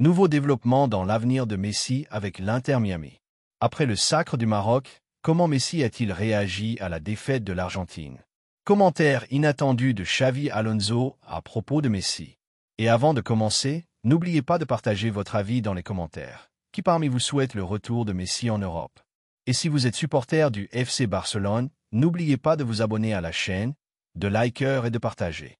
Nouveau développement dans l'avenir de Messi avec l'Inter Miami. Après le sacre du Maroc, comment Messi a-t-il réagi à la défaite de l'Argentine? Commentaire inattendu de Xavi Alonso à propos de Messi. Et avant de commencer, n'oubliez pas de partager votre avis dans les commentaires. Qui parmi vous souhaite le retour de Messi en Europe? Et si vous êtes supporter du FC Barcelone, n'oubliez pas de vous abonner à la chaîne, de liker et de partager.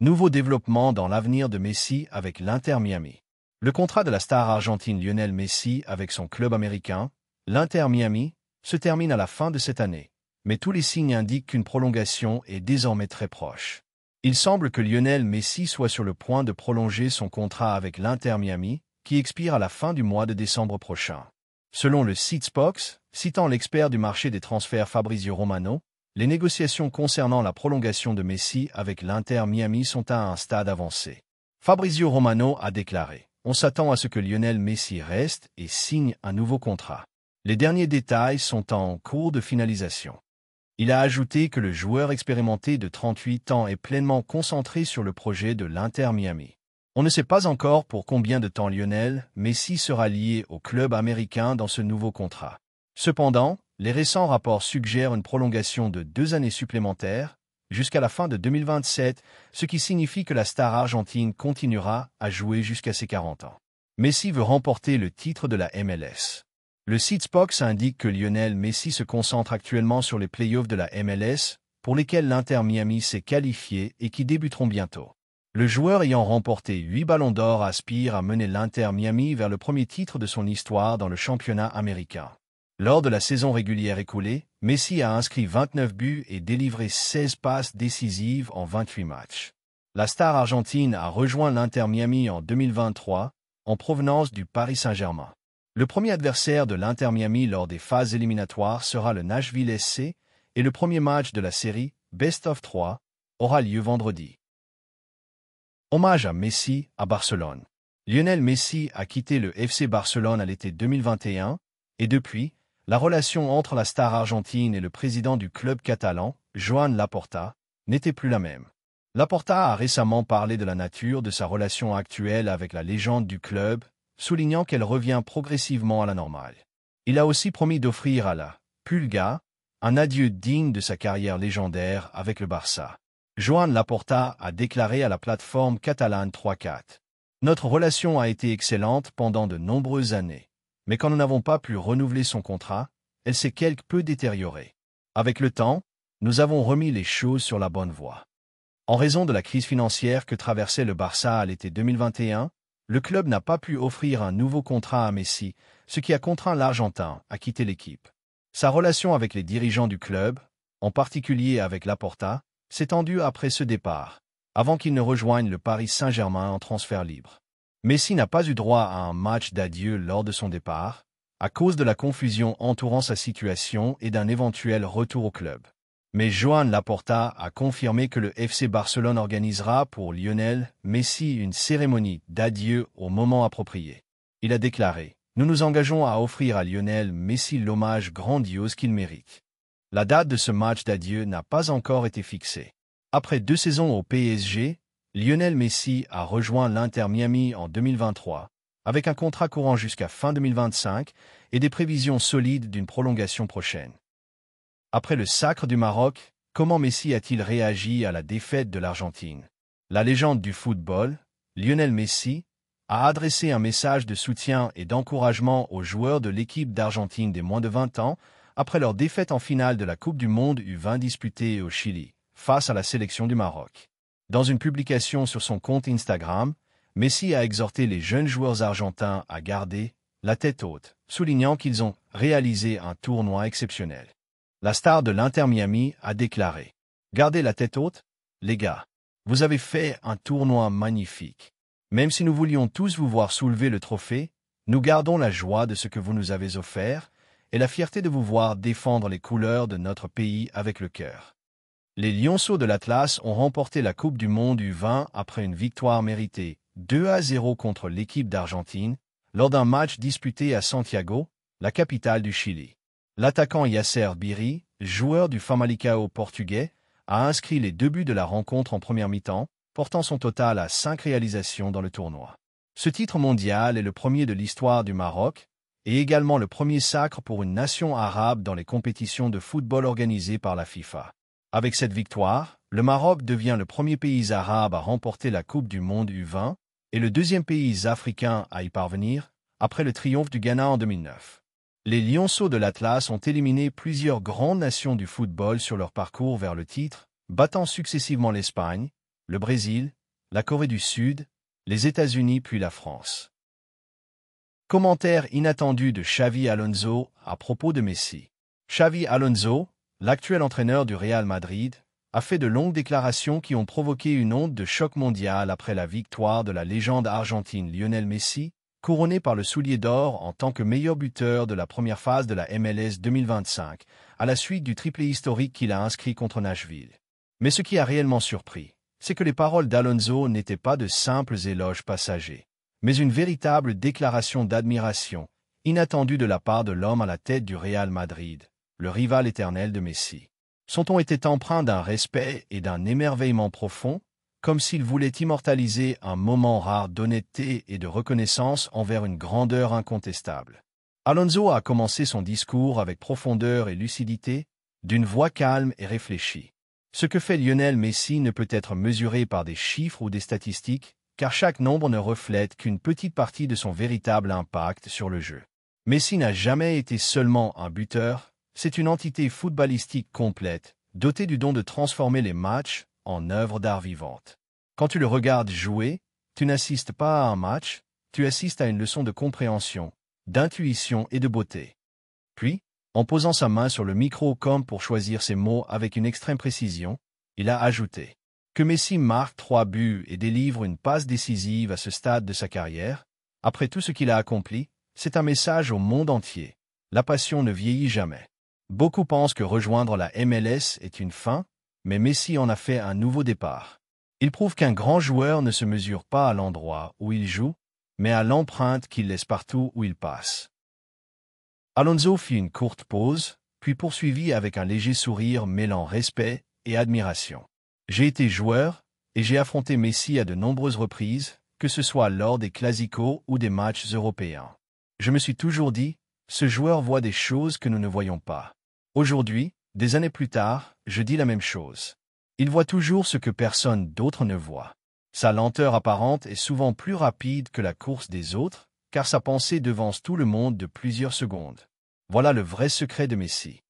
Nouveau développement dans l'avenir de Messi avec l'Inter Miami. Le contrat de la star argentine Lionel Messi avec son club américain, l'Inter Miami, se termine à la fin de cette année. Mais tous les signes indiquent qu'une prolongation est désormais très proche. Il semble que Lionel Messi soit sur le point de prolonger son contrat avec l'Inter Miami, qui expire à la fin du mois de décembre prochain. Selon le site Spox, citant l'expert du marché des transferts Fabrizio Romano, les négociations concernant la prolongation de Messi avec l'Inter Miami sont à un stade avancé. Fabrizio Romano a déclaré « On s'attend à ce que Lionel Messi reste et signe un nouveau contrat. Les derniers détails sont en cours de finalisation. » Il a ajouté que le joueur expérimenté de 38 ans est pleinement concentré sur le projet de l'Inter Miami. On ne sait pas encore pour combien de temps Lionel Messi sera lié au club américain dans ce nouveau contrat. Cependant, les récents rapports suggèrent une prolongation de 2 années supplémentaires, jusqu'à la fin de 2027, ce qui signifie que la star argentine continuera à jouer jusqu'à ses 40 ans. Messi veut remporter le titre de la MLS. Le site Spox indique que Lionel Messi se concentre actuellement sur les playoffs de la MLS, pour lesquels l'Inter Miami s'est qualifié et qui débuteront bientôt. Le joueur ayant remporté 8 ballons d'or aspire à mener l'Inter Miami vers le premier titre de son histoire dans le championnat américain. Lors de la saison régulière écoulée, Messi a inscrit 29 buts et délivré 16 passes décisives en 28 matchs. La star argentine a rejoint l'Inter Miami en 2023, en provenance du Paris Saint-Germain. Le premier adversaire de l'Inter Miami lors des phases éliminatoires sera le Nashville SC et le premier match de la série Best of 3 aura lieu vendredi. Hommage à Messi à Barcelone. Lionel Messi a quitté le FC Barcelone à l'été 2021 et depuis, la relation entre la star argentine et le président du club catalan, Joan Laporta, n'était plus la même. Laporta a récemment parlé de la nature de sa relation actuelle avec la légende du club, soulignant qu'elle revient progressivement à la normale. Il a aussi promis d'offrir à la Pulga un adieu digne de sa carrière légendaire avec le Barça. Joan Laporta a déclaré à la plateforme catalane 3-4. Notre relation a été excellente pendant de nombreuses années. Mais quand nous n'avons pas pu renouveler son contrat, elle s'est quelque peu détériorée. Avec le temps, nous avons remis les choses sur la bonne voie. En raison de la crise financière que traversait le Barça à l'été 2021, le club n'a pas pu offrir un nouveau contrat à Messi, ce qui a contraint l'Argentin à quitter l'équipe. Sa relation avec les dirigeants du club, en particulier avec Laporta, s'est tendue après ce départ, avant qu'il ne rejoigne le Paris Saint-Germain en transfert libre. Messi n'a pas eu droit à un match d'adieu lors de son départ, à cause de la confusion entourant sa situation et d'un éventuel retour au club. Mais Joan Laporta a confirmé que le FC Barcelone organisera pour Lionel Messi une cérémonie d'adieu au moment approprié. Il a déclaré « Nous nous engageons à offrir à Lionel Messi l'hommage grandiose qu'il mérite. » La date de ce match d'adieu n'a pas encore été fixée. Après 2 saisons au PSG, Lionel Messi a rejoint l'Inter Miami en 2023, avec un contrat courant jusqu'à fin 2025 et des prévisions solides d'une prolongation prochaine. Après le sacre du Maroc, comment Messi a-t-il réagi à la défaite de l'Argentine? La légende du football, Lionel Messi, a adressé un message de soutien et d'encouragement aux joueurs de l'équipe d'Argentine des moins de 20 ans après leur défaite en finale de la Coupe du Monde U20 disputée au Chili, face à la sélection du Maroc. Dans une publication sur son compte Instagram, Messi a exhorté les jeunes joueurs argentins à garder la tête haute, soulignant qu'ils ont réalisé un tournoi exceptionnel. La star de l'Inter Miami a déclaré « Gardez la tête haute, les gars. Vous avez fait un tournoi magnifique. Même si nous voulions tous vous voir soulever le trophée, nous gardons la joie de ce que vous nous avez offert et la fierté de vous voir défendre les couleurs de notre pays avec le cœur. » Les Lionceaux de l'Atlas ont remporté la Coupe du Monde U20 après une victoire méritée 2-0 contre l'équipe d'Argentine, lors d'un match disputé à Santiago, la capitale du Chili. L'attaquant Yasser Biri, joueur du Famalicão portugais, a inscrit les 2 buts de la rencontre en première mi-temps, portant son total à 5 réalisations dans le tournoi. Ce titre mondial est le premier de l'histoire du Maroc et également le premier sacre pour une nation arabe dans les compétitions de football organisées par la FIFA. Avec cette victoire, le Maroc devient le premier pays arabe à remporter la Coupe du Monde U20 et le deuxième pays africain à y parvenir, après le triomphe du Ghana en 2009. Les Lionceaux de l'Atlas ont éliminé plusieurs grandes nations du football sur leur parcours vers le titre, battant successivement l'Espagne, le Brésil, la Corée du Sud, les États-Unis puis la France. Commentaire inattendu de Xavi Alonso à propos de Messi. Xavi Alonso, l'actuel entraîneur du Real Madrid, a fait de longues déclarations qui ont provoqué une onde de choc mondial après la victoire de la légende argentine Lionel Messi, couronné par le soulier d'or en tant que meilleur buteur de la première phase de la MLS 2025, à la suite du triplé historique qu'il a inscrit contre Nashville. Mais ce qui a réellement surpris, c'est que les paroles d'Alonso n'étaient pas de simples éloges passagers, mais une véritable déclaration d'admiration, inattendue de la part de l'homme à la tête du Real Madrid, le rival éternel de Messi. Son ton était empreint d'un respect et d'un émerveillement profond, comme s'il voulait immortaliser un moment rare d'honnêteté et de reconnaissance envers une grandeur incontestable. Alonso a commencé son discours avec profondeur et lucidité, d'une voix calme et réfléchie. Ce que fait Lionel Messi ne peut être mesuré par des chiffres ou des statistiques, car chaque nombre ne reflète qu'une petite partie de son véritable impact sur le jeu. Messi n'a jamais été seulement un buteur, c'est une entité footballistique complète, dotée du don de transformer les matchs en œuvres d'art vivantes. Quand tu le regardes jouer, tu n'assistes pas à un match, tu assistes à une leçon de compréhension, d'intuition et de beauté. Puis, en posant sa main sur le micro comme pour choisir ses mots avec une extrême précision, il a ajouté que Messi marque 3 buts et délivre une passe décisive à ce stade de sa carrière. Après tout ce qu'il a accompli, c'est un message au monde entier. La passion ne vieillit jamais. Beaucoup pensent que rejoindre la MLS est une fin, mais Messi en a fait un nouveau départ. Il prouve qu'un grand joueur ne se mesure pas à l'endroit où il joue, mais à l'empreinte qu'il laisse partout où il passe. Alonso fit une courte pause, puis poursuivit avec un léger sourire mêlant respect et admiration. J'ai été joueur, et j'ai affronté Messi à de nombreuses reprises, que ce soit lors des Clásicos ou des matchs européens. Je me suis toujours dit, ce joueur voit des choses que nous ne voyons pas. Aujourd'hui, des années plus tard, je dis la même chose. Il voit toujours ce que personne d'autre ne voit. Sa lenteur apparente est souvent plus rapide que la course des autres, car sa pensée devance tout le monde de plusieurs secondes. Voilà le vrai secret de Messi.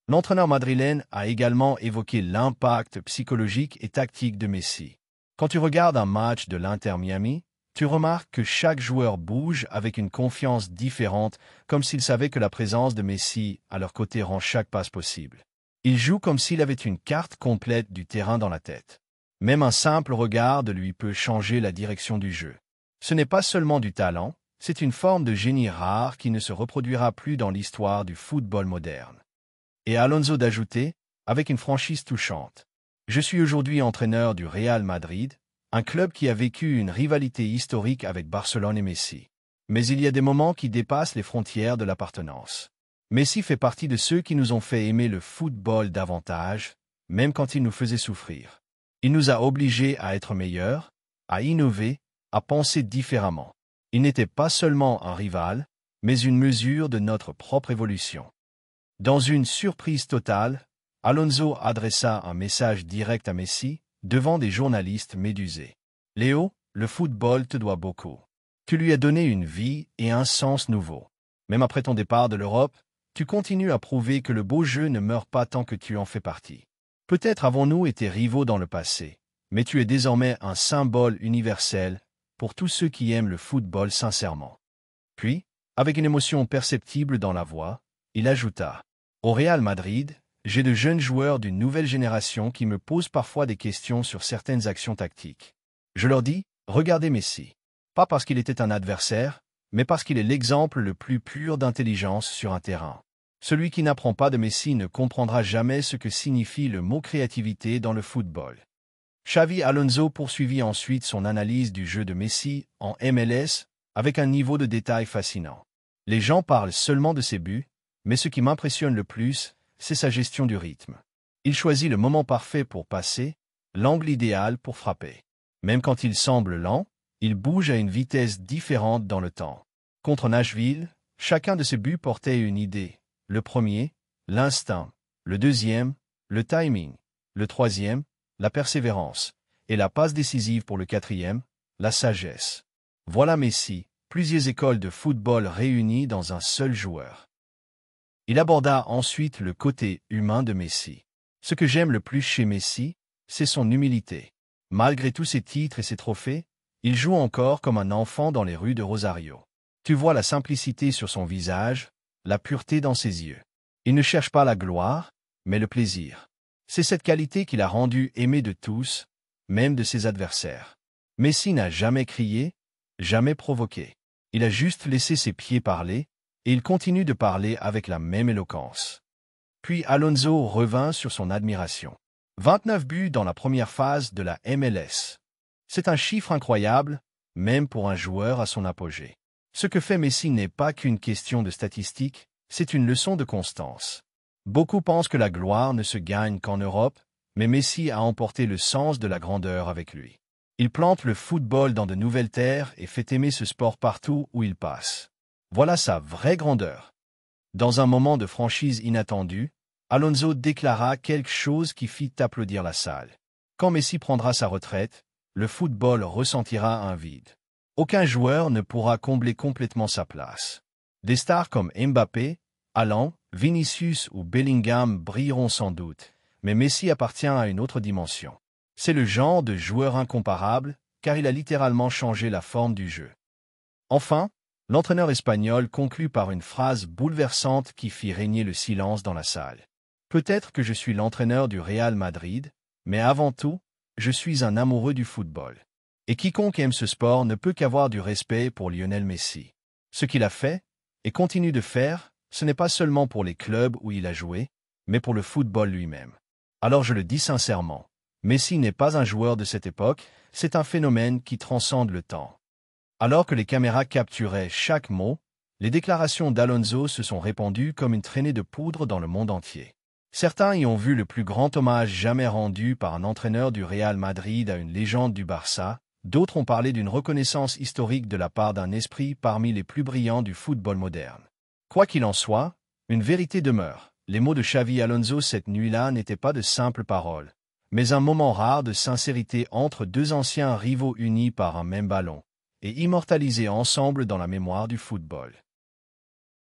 L'entraîneur madrilène a également évoqué l'impact psychologique et tactique de Messi. Quand tu regardes un match de l'Inter Miami, tu remarques que chaque joueur bouge avec une confiance différente, comme s'il savait que la présence de Messi à leur côté rend chaque passe possible. Il joue comme s'il avait une carte complète du terrain dans la tête. Même un simple regard de lui peut changer la direction du jeu. Ce n'est pas seulement du talent, c'est une forme de génie rare qui ne se reproduira plus dans l'histoire du football moderne. Et Alonso d'ajouter, avec une franchise touchante. Je suis aujourd'hui entraîneur du Real Madrid, un club qui a vécu une rivalité historique avec Barcelone et Messi. Mais il y a des moments qui dépassent les frontières de l'appartenance. Messi fait partie de ceux qui nous ont fait aimer le football davantage, même quand il nous faisait souffrir. Il nous a obligés à être meilleurs, à innover, à penser différemment. Il n'était pas seulement un rival, mais une mesure de notre propre évolution. Dans une surprise totale, Alonso adressa un message direct à Messi, devant des journalistes médusés. « Léo, le football te doit beaucoup. Tu lui as donné une vie et un sens nouveau. Même après ton départ de l'Europe, tu continues à prouver que le beau jeu ne meurt pas tant que tu en fais partie. Peut-être avons-nous été rivaux dans le passé, mais tu es désormais un symbole universel pour tous ceux qui aiment le football sincèrement. » Puis, avec une émotion perceptible dans la voix, il ajouta « Au Real Madrid, j'ai de jeunes joueurs d'une nouvelle génération qui me posent parfois des questions sur certaines actions tactiques. Je leur dis, regardez Messi. Pas parce qu'il était un adversaire, mais parce qu'il est l'exemple le plus pur d'intelligence sur un terrain. Celui qui n'apprend pas de Messi ne comprendra jamais ce que signifie le mot créativité dans le football. » Xavi Alonso poursuivit ensuite son analyse du jeu de Messi en MLS avec un niveau de détail fascinant. Les gens parlent seulement de ses buts, mais ce qui m'impressionne le plus, c'est sa gestion du rythme. Il choisit le moment parfait pour passer, l'angle idéal pour frapper. Même quand il semble lent, Il bouge à une vitesse différente dans le temps. Contre Nashville, chacun de ses buts portait une idée. Le premier, l'instinct. Le deuxième, le timing. Le troisième, la persévérance. Et la passe décisive pour le quatrième, la sagesse. Voilà Messi, plusieurs écoles de football réunies dans un seul joueur. Il aborda ensuite le côté humain de Messi. Ce que j'aime le plus chez Messi, c'est son humilité. Malgré tous ses titres et ses trophées, il joue encore comme un enfant dans les rues de Rosario. Tu vois la simplicité sur son visage, la pureté dans ses yeux. Il ne cherche pas la gloire, mais le plaisir. C'est cette qualité qui l'a rendu aimé de tous, même de ses adversaires. Messi n'a jamais crié, jamais provoqué. Il a juste laissé ses pieds parler, et il continue de parler avec la même éloquence. Puis Alonso revint sur son admiration. 29 buts dans la première phase de la MLS. C'est un chiffre incroyable, même pour un joueur à son apogée. Ce que fait Messi n'est pas qu'une question de statistiques, c'est une leçon de constance. Beaucoup pensent que la gloire ne se gagne qu'en Europe, mais Messi a emporté le sens de la grandeur avec lui. Il plante le football dans de nouvelles terres et fait aimer ce sport partout où il passe. Voilà sa vraie grandeur. Dans un moment de franchise inattendue, Alonso déclara quelque chose qui fit applaudir la salle. Quand Messi prendra sa retraite, le football ressentira un vide. Aucun joueur ne pourra combler complètement sa place. Des stars comme Mbappé, Haaland, Vinicius ou Bellingham brilleront sans doute, mais Messi appartient à une autre dimension. C'est le genre de joueur incomparable, car il a littéralement changé la forme du jeu. Enfin, l'entraîneur espagnol conclut par une phrase bouleversante qui fit régner le silence dans la salle. Peut-être que je suis l'entraîneur du Real Madrid, mais avant tout, je suis un amoureux du football. Et quiconque aime ce sport ne peut qu'avoir du respect pour Lionel Messi. Ce qu'il a fait, et continue de faire, ce n'est pas seulement pour les clubs où il a joué, mais pour le football lui-même. Alors je le dis sincèrement, Messi n'est pas un joueur de cette époque, c'est un phénomène qui transcende le temps. Alors que les caméras capturaient chaque mot, les déclarations d'Alonso se sont répandues comme une traînée de poudre dans le monde entier. Certains y ont vu le plus grand hommage jamais rendu par un entraîneur du Real Madrid à une légende du Barça, d'autres ont parlé d'une reconnaissance historique de la part d'un esprit parmi les plus brillants du football moderne. Quoi qu'il en soit, une vérité demeure. Les mots de Xavi Alonso cette nuit-là n'étaient pas de simples paroles, mais un moment rare de sincérité entre deux anciens rivaux unis par un même ballon, et immortalisés ensemble dans la mémoire du football.